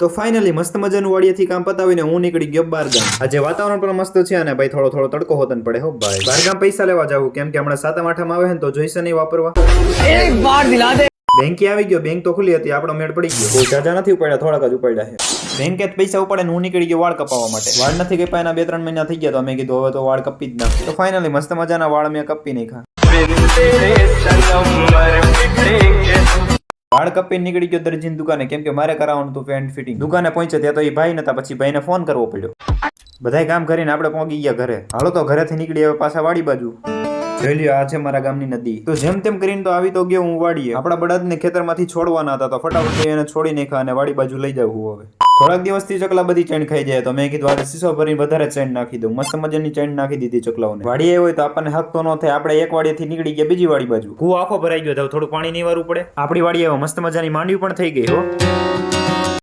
તો ફાઇનલી મસ્ત મજાનું વાડિયાથી કામ પતાવીને હું નીકળી ગયો બારગામ. આજે વાતાવરણ પણ મસ્ત છે અને ભાઈ થોડો તડકો હોતન પડે હો ભાઈ. બારગામ પૈસા લેવા જાવું કેમ કે હમણાં સાતમ આઠમ આવે ને તો જોઈશે નહીં વાપરવા. એક બાર દિલા દે. બેંકે આવી ગયો, બેંક તો ખુલ્લી હતી, આપણો મેળ પડી ગયો. બહુ જાજા નથી ઉપાડ્યા, થોડાક જ ઉપાડ્યા છે. બેંકે જ પૈસા ઉપાડે ને હું નીકળી ગયો વાળ કપાવવા માટે. વાળ નથી કપાયા એના 2-3 મહિના થઈ ગયા તો મેં કીધું હવે તો વાળ કપી જ નાખ. તો ફાઇનલી મસ્ત મજાના વાળ મેં કપી નાખ્યા. વાળ કપીને નીકળી ગયો દરજીની દુકાને કેમ કે મારે કરાવવાનું હતું પેન્ટ ફિટિંગ. દુકાને પહોંચ્યો ત્યાં તો એ ભાઈ નતા, પછી ભાઈને ફોન કરવો પડ્યો. બધાય કામ કરીને આપણે પહોંચી ગયા ઘરે. હાલો તો ઘરેથી નીકળી હવે પાછા વાડી બાજુ. જોઈ લ્યો આ છે મારા ગામની નદી. તો જેમ તેમ કરીને તો આવી તો ગયો હું વાડીએ. આપણા બળદને ખેતરમાંથી છોડવાના હતા તો ફટાફટ એને છોડી નાખ્યા અને વાડી બાજુ લઈ જાવ હું હવે. થોડાક દિવસથી ચકલા બધી ચેન ખાઈ જાય તો મેં કીધું આજે સીસો ભરીને વધારે ચેન નાખી દઉં. મસ્ત મજાની ચેન નાખી દીધી ચકલાઓને. વાડીએ હોય તો આપણને હક તો ન થાય. આપણે એક વાડીએથી નીકળી ગયા બીજી વાડી બાજુ. કૂવો આખો ભરાઈ ગયો, થોડું પાણી નહીં વારવું પડે. આપણી વાડીએ મસ્ત મજાની માંડવી પણ થઈ ગઈ હો.